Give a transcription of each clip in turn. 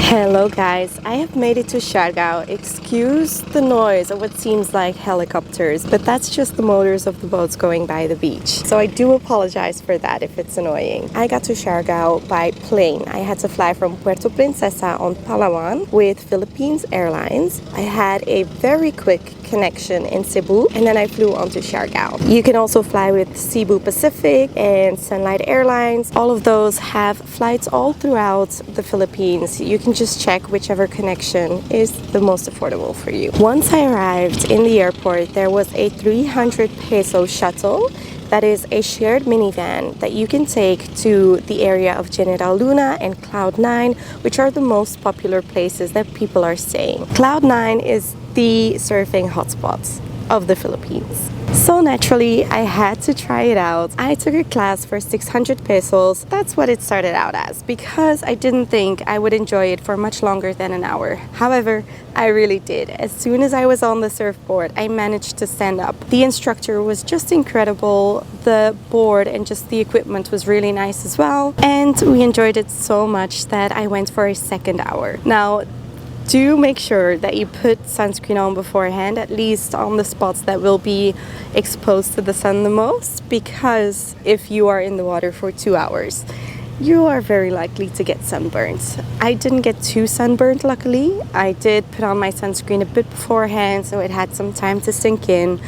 Hello guys, I have made it to Siargao. Excuse the noise of what seems like helicopters, but that's just the motors of the boats going by the beach. So I do apologize for that if it's annoying. I got to Siargao by plane. I had to fly from Puerto Princesa on Palawan with Philippines Airlines. I had a very quick connection in Cebu and then I flew on to Siargao. You can also fly with Cebu Pacific and Sunlight Airlines. All of those have flights all throughout the Philippines. You can just check whichever connection is the most affordable for you. Once I arrived in the airport, there was a 300 peso shuttle. That is a shared minivan that you can take to the area of General Luna and Cloud 9, which are the most popular places that people are staying. Cloud 9 is the surfing hotspots of the Philippines. So naturally, I had to try it out. I took a class for 600 pesos. That's what it started out as, because I didn't think I would enjoy it for much longer than an hour. However, I really did. As soon as I was on the surfboard, I managed to stand up. The instructor was just incredible. The board and just the equipment was really nice as well. And we enjoyed it so much that I went for a second hour. Now, do make sure that you put sunscreen on beforehand, at least on the spots that will be exposed to the sun the most, because if you are in the water for 2 hours, you are very likely to get sunburnt. I didn't get too sunburnt, luckily. I did put on my sunscreen a bit beforehand, so it had some time to sink in,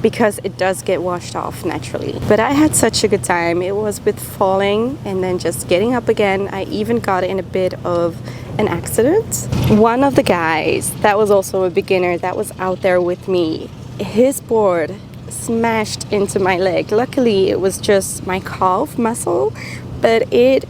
because it does get washed off naturally. But I had such a good time. It was with falling and then just getting up again. I even got in a bit of an accident. One of the guys that was also a beginner that was out there with me, his board smashed into my leg. Luckily, it was just my calf muscle, but it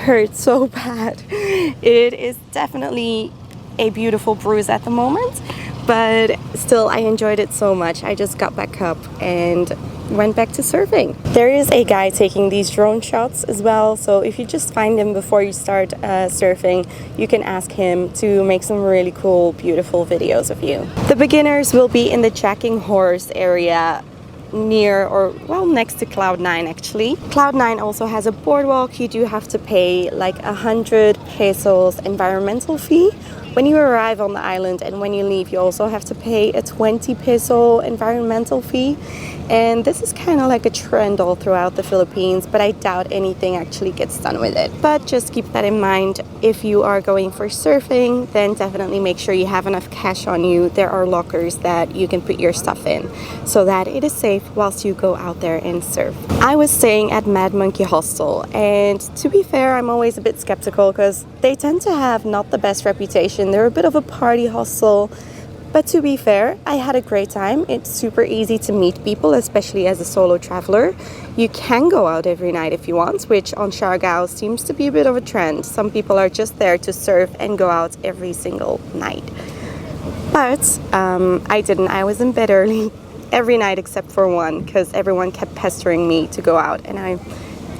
hurt so bad. It is definitely a beautiful bruise at the moment, but still I enjoyed it so much. I just got back up and went back to surfing. There is a guy taking these drone shots as well, so if you just find him before you start surfing, you can ask him to make some really cool, beautiful videos of you. The beginners will be in the Jacking Horse area near, or well, next to Cloud 9 actually. Cloud 9 also has a boardwalk. You do have to pay like 100 pesos environmental fee when you arrive on the island, and when you leave you also have to pay a 20 peso environmental fee. And this is kind of like a trend all throughout the Philippines, but I doubt anything actually gets done with it. But just keep that in mind. If you are going for surfing, then definitely make sure you have enough cash on you. There are lockers that you can put your stuff in so that it is safe whilst you go out there and surf. I was staying at Mad Monkey Hostel, and to be fair, I'm always a bit skeptical because they tend to have not the best reputation. They're a bit of a party hostel. But to be fair, I had a great time. It's super easy to meet people, especially as a solo traveler. You can go out every night if you want, which on Siargao seems to be a bit of a trend. Some people are just there to surf and go out every single night. But I didn't. I was in bed early every night except for one, because everyone kept pestering me to go out. And I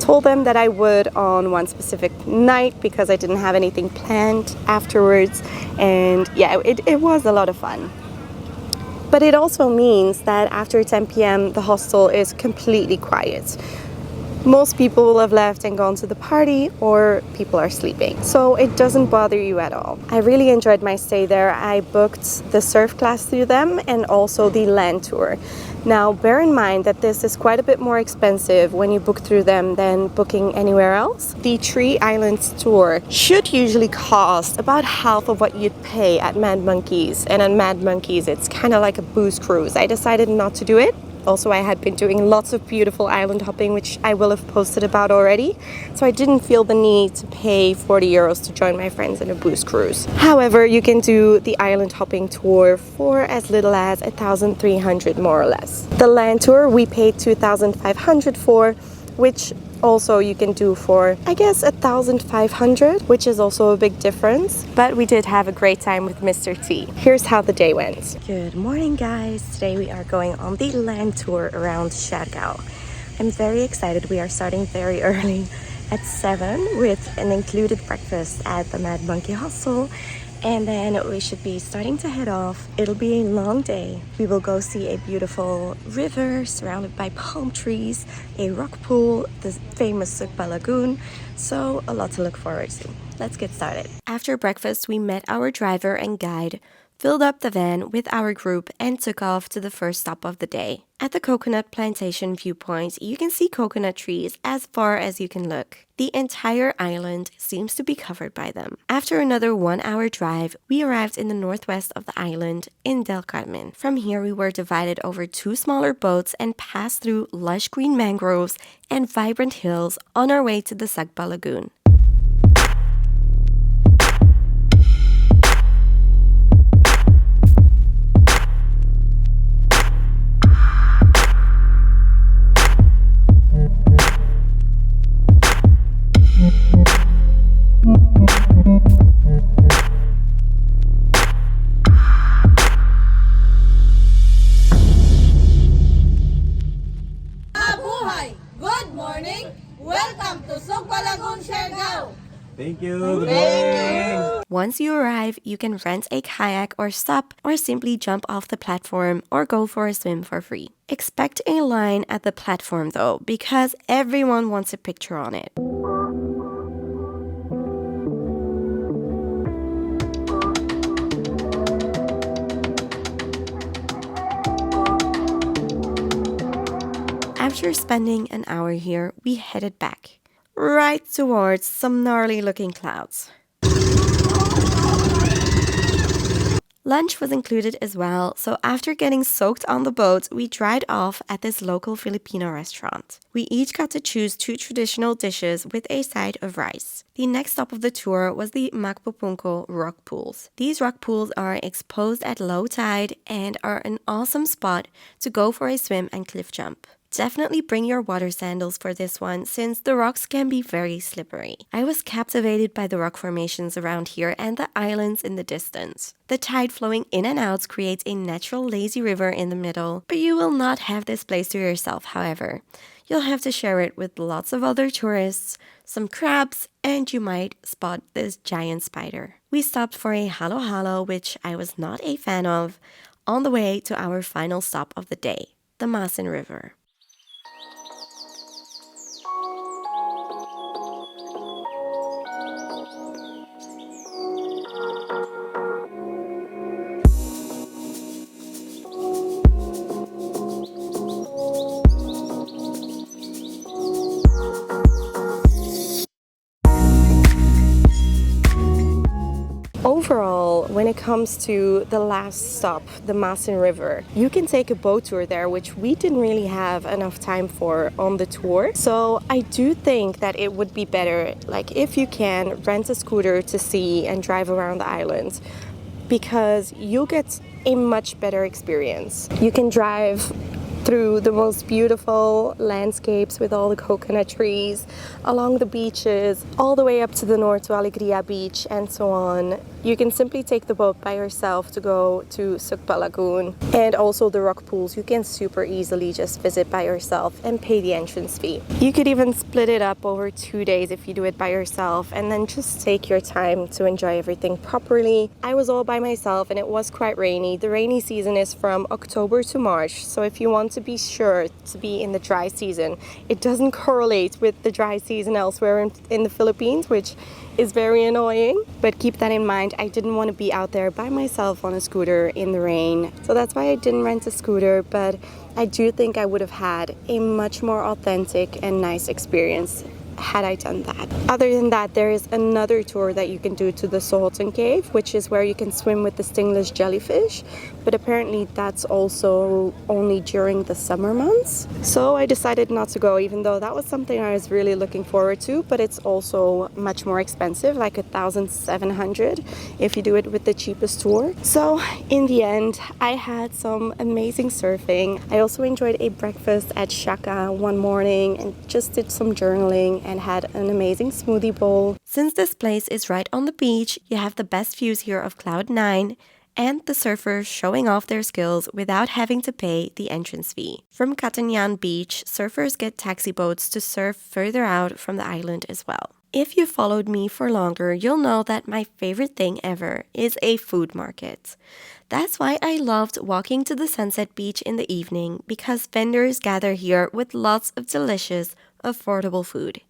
told them that I would on one specific night because I didn't have anything planned afterwards, and yeah, it was a lot of fun. But it also means that after 10 p.m. the hostel is completely quiet. Most people will have left and gone to the party, or people are sleeping. So it doesn't bother you at all. I really enjoyed my stay there. I booked the surf class through them and also the land tour. Now, bear in mind that this is quite a bit more expensive when you book through them than booking anywhere else. The Tree Islands tour should usually cost about half of what you'd pay at Mad Monkeys. And at Mad Monkeys, it's kind of like a booze cruise. I decided not to do it. Also, I had been doing lots of beautiful island hopping, which I will have posted about already. So I didn't feel the need to pay 40 euros to join my friends in a booze cruise. However, you can do the island hopping tour for as little as 1,300 more or less. The land tour we paid 2,500 for, which also you can do for, I guess, 1,500, which is also a big difference. But we did have a great time with Mr. T. Here's how the day went. Good morning, guys. Today we are going on the land tour around Siargao. I'm very excited. We are starting very early at 7 with an included breakfast at the Mad Monkey Hostel. And then we should be starting to head off. It'll be a long day. We will go see a beautiful river surrounded by palm trees, a rock pool, the famous Sugba Lagoon. So a lot to look forward to. let's get started. After breakfast, we met our driver and guide, filled up the van with our group, and took off to the first stop of the day. At the coconut plantation viewpoint, you can see coconut trees as far as you can look. The entire island seems to be covered by them. After another 1-hour drive, we arrived in the northwest of the island in Del Carmen. From here, we were divided over 2 smaller boats and passed through lush green mangroves and vibrant hills on our way to the Siargao Lagoon. Good morning! Welcome to Siargao, Siargao! Thank you. Good morning. Once you arrive, you can rent a kayak or stop or simply jump off the platform or go for a swim for free. Expect a line at the platform though, because everyone wants a picture on it. After spending an hour here, we headed back, right towards some gnarly looking clouds. Lunch was included as well, so after getting soaked on the boat, we dried off at this local Filipino restaurant. We each got to choose 2 traditional dishes with a side of rice. The next stop of the tour was the Magpupunco rock pools. These rock pools are exposed at low tide and are an awesome spot to go for a swim and cliff jump. Definitely bring your water sandals for this one since the rocks can be very slippery. I was captivated by the rock formations around here and the islands in the distance. The tide flowing in and out creates a natural lazy river in the middle, but you will not have this place to yourself, however. You'll have to share it with lots of other tourists, some crabs, and you might spot this giant spider. We stopped for a halo halo, which I was not a fan of, on the way to our final stop of the day, the Masin River. Overall, when it comes to the last stop, the Masin River, you can take a boat tour there, which we didn't really have enough time for on the tour. So I do think that it would be better, like if you can, rent a scooter to see and drive around the island, because you'll get a much better experience. You can drive through the most beautiful landscapes with all the coconut trees, along the beaches, all the way up to the north to Alegria Beach and so on. You can simply take the boat by yourself to go to Siargao Lagoon, and also the rock pools you can super easily just visit by yourself and pay the entrance fee. You could even split it up over 2 days if you do it by yourself and then just take your time to enjoy everything properly. I was all by myself and it was quite rainy. The rainy season is from October to March, so if you want to be sure to be in the dry season, it doesn't correlate with the dry season elsewhere in the Philippines, which is very annoying, but keep that in mind. I didn't want to be out there by myself on a scooter in the rain, so that's why I didn't rent a scooter, but I do think I would have had a much more authentic and nice experience had I done that. Other than that, there is another tour that you can do to the Sohoton Cave, which is where you can swim with the stingless jellyfish, but apparently that's also only during the summer months. So I decided not to go, even though that was something I was really looking forward to, but it's also much more expensive, like 1,700 if you do it with the cheapest tour. So in the end, I had some amazing surfing. I also enjoyed a breakfast at Shaka one morning and just did some journaling and had an amazing smoothie bowl. Since this place is right on the beach, you have the best views here of Cloud 9 and the surfers showing off their skills without having to pay the entrance fee. From Katanyan Beach, surfers get taxi boats to surf further out from the island as well. If you followed me for longer, you'll know that my favorite thing ever is a food market. That's why I loved walking to the Sunset Beach in the evening, because vendors gather here with lots of delicious, affordable food.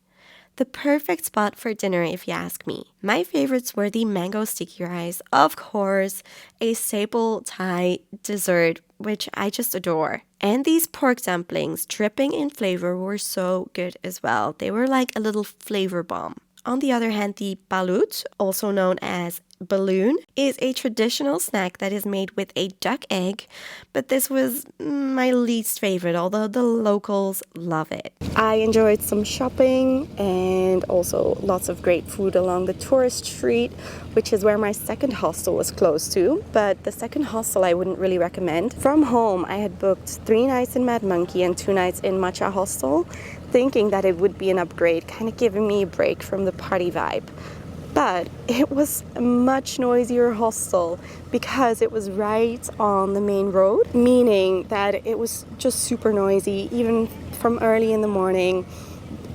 The perfect spot for dinner, if you ask me. My favorites were the mango sticky rice, of course, a staple Thai dessert, which I just adore. And these pork dumplings, dripping in flavor, were so good as well. They were like a little flavor bomb. On the other hand, the balut, also known as balloon, is a traditional snack that is made with a duck egg, but this was my least favorite, although the locals love it. I enjoyed some shopping and also lots of great food along the tourist street, which is where my second hostel was close to, but the second hostel I wouldn't really recommend. From home, I had booked 3 nights in Mad Monkey and 2 nights in Matcha Hostel, thinking that it would be an upgrade, kind of giving me a break from the party vibe. But it was a much noisier hostel because it was right on the main road, meaning that it was just super noisy, even from early in the morning.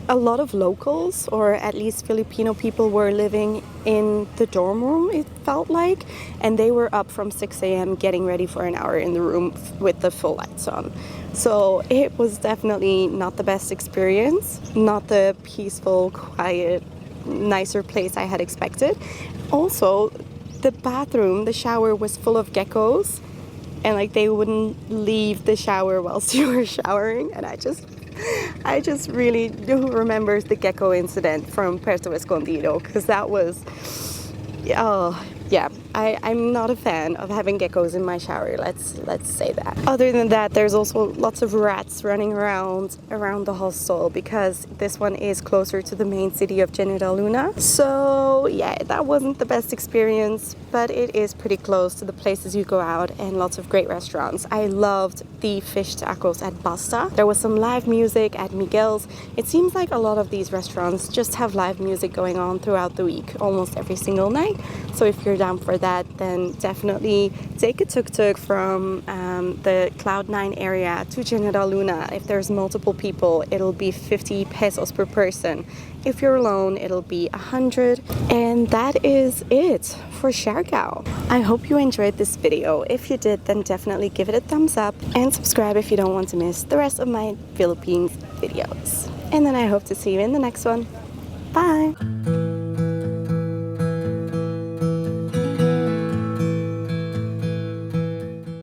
A lot of locals, or at least Filipino people, were living in the dorm room, it felt like, and they were up from 6 a.m. getting ready for an hour in the room with the full lights on. So it was definitely not the best experience, not the peaceful, quiet, nicer place I had expected. Also, the bathroom, the shower was full of geckos, and like they wouldn't leave the shower whilst you were showering, and I just really, who remembers the gecko incident from Puerto Escondido, because that was, oh yeah, I'm not a fan of having geckos in my shower, let's say that. Other than that, there's also lots of rats running around the hostel because this one is closer to the main city of General Luna. So yeah, that wasn't the best experience, but it is pretty close to the places you go out and lots of great restaurants. I loved the fish tacos at Basta. There was some live music at Miguel's. It seems like a lot of these restaurants just have live music going on throughout the week, almost every single night. So if you're down for that, then definitely take a tuk-tuk from the Cloud9 area to General Luna. If there's multiple people, it'll be 50 pesos per person. If you're alone, it'll be 100. And that is it for Siargao. I hope you enjoyed this video. If you did, then definitely give it a thumbs up and subscribe if you don't want to miss the rest of my Philippines videos. And then I hope to see you in the next one. Bye!